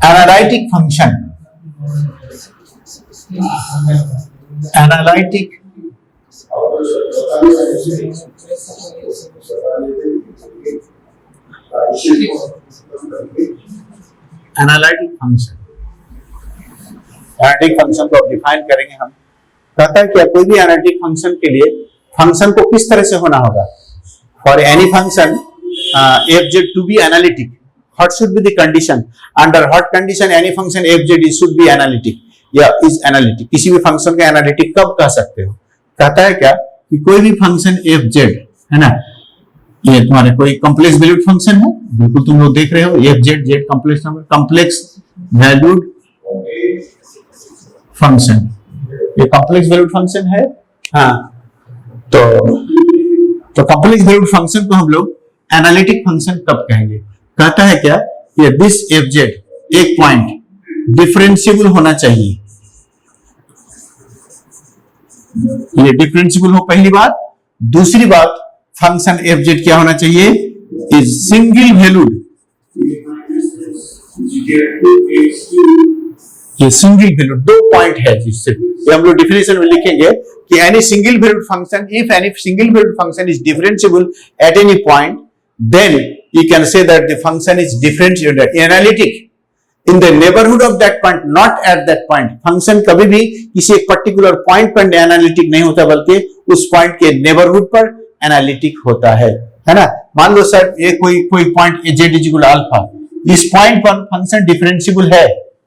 Analytic function, analytic analytic function, analytic function को define करेंगे हम। कहता है कि कोई भी एनालिटिक फंक्शन के लिए फंक्शन को किस तरह से होना होगा। For any function F Z to be analytic, what should be the condition, under what condition any function f z should be analytic या is analytic। किसी भी फंक्शन का एनालिटिक कब कह सकते हो। कहता है क्या कि कोई भी फंक्शन f z है ना, ये तुम्हारे कोई कॉम्प्लेक्स वैल्यूड फंक्शन है, बिल्कुल तुम लोग देख रहे हो f z z complex number, complex valued function, ये कॉम्प्लेक्स वैल्यूड फंक्शन है। हाँ, तो कॉम्प्लेक्स वैल्यूड फंक्शन को हम लोग एनालिटिक फंक्शन कब कहेंगे। कहता है क्या कि दिस एफ जेड एक पॉइंट डिफरेंशिएबल होना चाहिए, ये डिफरेंशिएबल हो पहली बात। दूसरी बात फंक्शन एफ जेड क्या होना चाहिए, इज सिंगल वैल्यूड, ये सिंगल वैल्यूड, दो पॉइंट है जिससे ये हम लोग डिफिनेशन में लिखेंगे कि any single valued function, if any single valued function is differentiable at any point, then you can say that the function is differentiable analytic in the neighborhood of that point, not at that point। Function कभी भी किसी एक particular point पर analytic नहीं होता, बल्कि उस point के नेबरहुड पर एनालिटिक होता है ना। मान लो सर ये कोई पॉइंट z इक्वल अल्फा, इस पॉइंट पर फंक्शन डिफरेंशिएबल है,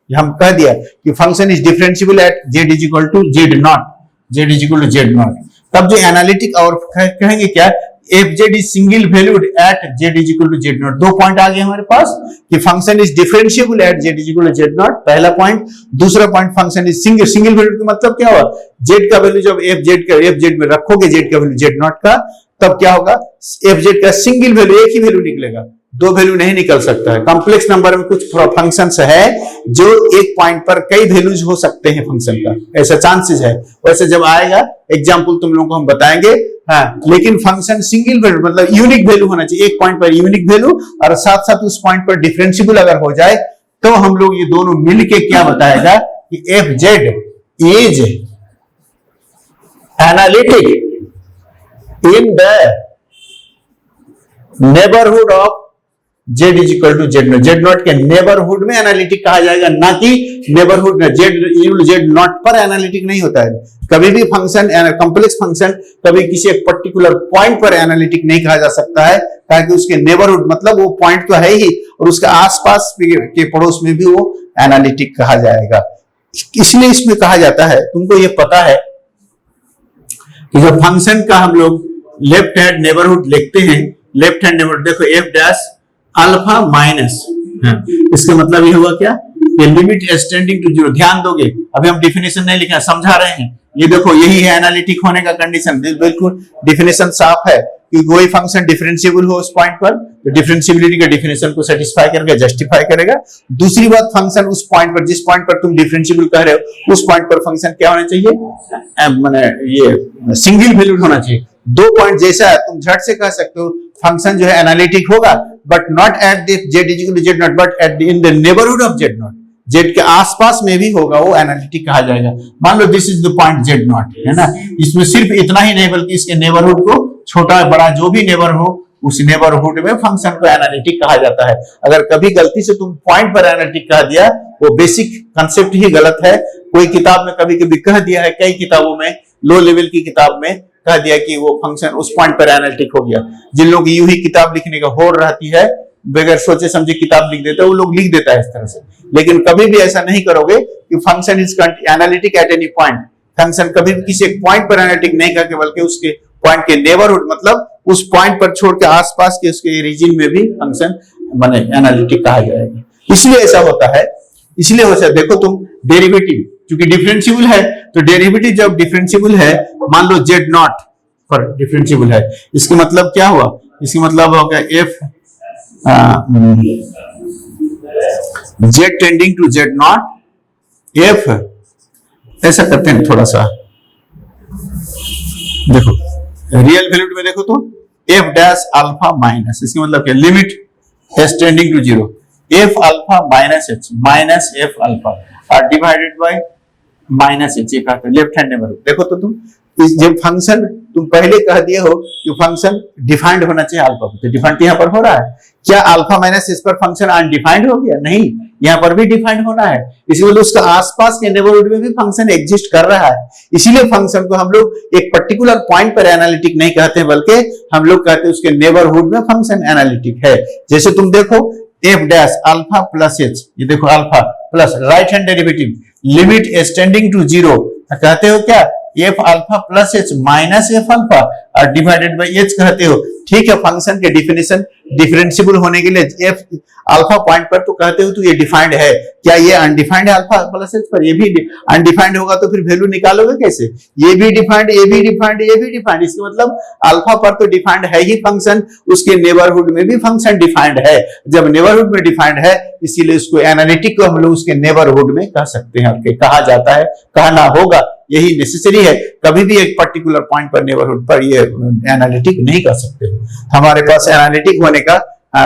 हम कह दिया कि function is differentiable at z equal to z naught, z equal to z naught, तब जो एनालिटिक और कहेंगे क्या, F Z is single valued at Z is equal to Z naught. दो पॉइंट आ गए हमारे पास कि function is differentiable at Z is equal to Z naught, पहला पॉइंट। दूसरा point function is single valued का मतलब क्या हुआ, जेड का वैल्यू जब एफ जेड में रखोगे जेड का वैल्यू जेड नॉट का, तब क्या होगा, एफ जेड का सिंगल वैल्यू एक ही वैल्यू निकलेगा, दो वैल्यू नहीं निकल सकता है। कॉम्प्लेक्स नंबर में कुछ फंक्शंस है जो एक पॉइंट पर कई वैल्यूज हो सकते हैं फंक्शन का, ऐसा चांसेस है। वैसे जब आएगा एग्जांपल तुम लोगों को हम बताएंगे। हाँ, लेकिन फंक्शन सिंगल वैल्यू मतलब यूनिक वैल्यू होना चाहिए, एक पॉइंट पर यूनिक वैल्यू और साथ साथ उस पॉइंट पर डिफरेंशिएबल अगर हो जाए, तो हम लोग ये दोनों मिलके क्या बताएगा कि F Z is analytic in the neighbourhood of Z is equal to Z naught. Z naught के नेबरहुड में एनालिटिक कहा जाएगा, ना कि नेबरहुड में जेड नॉट पर एनालिटिक नहीं होता है। कभी भी फंक्शन कॉम्प्लेक्स फंक्शन कभी किसी एक पर्टिकुलर पॉइंट पर एनालिटिक नहीं कहा जा सकता है, ताकि उसके नेबरहुड मतलब वो पॉइंट तो है ही और उसके आसपास के पड़ोस में भी वो एनालिटिक कहा जाएगा। इसलिए इसमें कहा जाता है, तुमको ये पता है कि जब फंक्शन का हम लोग लेफ्ट हैंड नेबरहुड लिखते हैं, लेफ्ट हैंड नेबरहुड देखो एफ डैश अल्फा माइनस, इसका मतलब ये हुआ क्या, ये लिमिट एक्सटेंडिंग टू जीरो। ध्यान दोगे, अभी हम डिफिनेशन नहीं लिखा, समझा रहे हैं। ये देखो यही है एनालिटिक होने का कंडीशन, बिल्कुल डिफिनेशन साफ है कि कोई फंक्शन डिफरेंशिएबल हो उस पॉइंट पर, तो डिफरेंशिएबिलिटी के डिफिनेशन को सेटिस्फाई करेगा, जस्टिफाई करेगा। दूसरी बात, फंक्शन उस पॉइंट पर, जिस पॉइंट पर तुम डिफरेंशिएबल कह रहे हो, उस पॉइंट पर फंक्शन क्या होना चाहिए, माने ये सिंगल वैल्यूड होना चाहिए। दो पॉइंट जैसा है, तुम झट से कह सकते हो फंक्शन जो है एनालिटिक होगा, but not at the Z equal to Z naught, but at in the neighbourhood of Z naught, Z के आसपास में भी होगा, वो एनालिटिक कहा जाएगा। मान लो this is the point Z naught, है ना, इसमें सिर्फ इतना ही नहीं बल्कि इसके नेबरहुड को, छोटा बड़ा जो भी नेबर हो, उस नेबरहुड में फंक्शन को एनालिटिक कहा जाता है। अगर कभी गलती से तुम पॉइंट पर एनालिटिक कह दिया, वो बेसिक कंसेप्ट ही गलत है। कोई किताब में कभी कभी कह दिया है, कई किताबों में, लो लेवल की किताब में कह दिया कि वो फंक्शन उस पॉइंट पर एनालिटिक हो गया। जिन लोग यूं ही किताब लिखने का होड़ रहती है, बगैर सोचे समझे किताब लिख देते हैं, वो लोग लिख देता है इस तरह से। लेकिन कभी भी ऐसा नहीं करोगे कि function is analytic at any point. Function कभी भी किसी एक पॉइंट पर एनालिटिक नहीं करके, बल्कि उसके पॉइंट के नेबरहुड मतलब उस पॉइंट पर छोड़ के आसपास के उसके रीजन में भी फंक्शन बने एनालिटिक कहा जाएगा। इसलिए ऐसा होता है, इसलिए हो सकता है। देखो तुम डेरिवेटिव क्योंकि डिफरेंशिएबल है, तो डेरिवेटिव जब डिफरेंशिएबल है, मान लो जेड नॉट पर डिफरेंशिएबल है, इसका मतलब क्या हुआ, इसका मतलब हो गया F Z tending to Z naught F, ऐसा करते हैं थोड़ा सा, देखो रियल वैल्यूड में देखो तो एफ डैश अल्फा माइनस, इसका मतलब क्या, limit extending to zero, F alpha minus F alpha और divided by minus H, left hand neighbourhood. देखो तो तुम इस जब फंक्शन तुम पहले कह दिए हो कि फंक्शन डिफाइंड होना चाहिए अल्फा पर, तो डिफाइंड यहाँ पर हो रहा है क्या? अल्फा माइनस एच पर फंक्शन अनडिफाइंड हो गया? नहीं, यहाँ पर भी डिफाइंड होना है, इसीलिए उसका आसपास के नेबरहुड में भी फंक्शन एग्जिस्ट कर रहा है। इसीलिए फंक्शन को हम लोग एक पर्टिकुलर पॉइंट पर एनालिटिक नहीं कहते, बल्कि हम लोग कहते हैं उसके नेबरहुड में फंक्शन एनालिटिक है। जैसे तुम देखो F dash alpha plus H, ये देखो alpha plus right hand derivative limit extending to zero, कहते हो क्या? F alpha plus H minus F alpha और डिवाइडेड बाय एच कहते हो। ठीक है, फंक्शन के डिफिनेशन डिफरेंशिएबल होने के लिए एफ अल्फा पॉइंट पर तो कहते हो तो ये डिफाइंड है, क्या ये अनडिफाइंड है अल्फा प्लस एच पर? ये भी अनडिफाइंड होगा तो फिर वैल्यू निकालोगे कैसे? ये भी डिफाइंड, ये भी डिफाइंड, ये भी डिफाइंड, इसका मतलब अल्फा पर तो डिफाइंड है ही फंक्शन, उसके नेबरहुड में भी फंक्शन डिफाइंड है। जब नेबरहुड में डिफाइंड है इसीलिए उसको एनालिटिक को हम लोग उसके नेबरहुड में कह सकते हैं, कहा जाता है, कहना होगा, यही नेसेसरी है। कभी भी एक पर्टिकुलर पॉइंट पर नेबरहुड पर ये एनालिटिक नहीं कर सकते। हमारे पास एनालिटिक होने का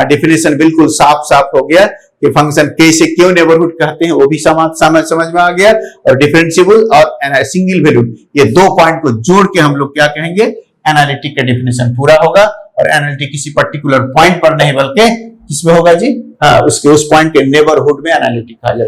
डेफिनेशन बिल्कुल साफ साफ हो गया कि फंक्शन कैसे क्यों नेबरहुड कहते हैं, वो भी समझ में आ गया। और डिफरेंशिएबल और सिंगल वैल्यूड, ये दो पॉइंट को जोड़ के हम लोग क्या कहेंगे? एनालिटिक का डेफिनेशन पूरा होगा। और एनालिटिक किसी पर्टिकुलर पॉइंट पर नहीं बल्कि किसमें होगा जी? हाँ, उसके उस पॉइंट के नेबरहुड में एनालिटिक आ जाएगा।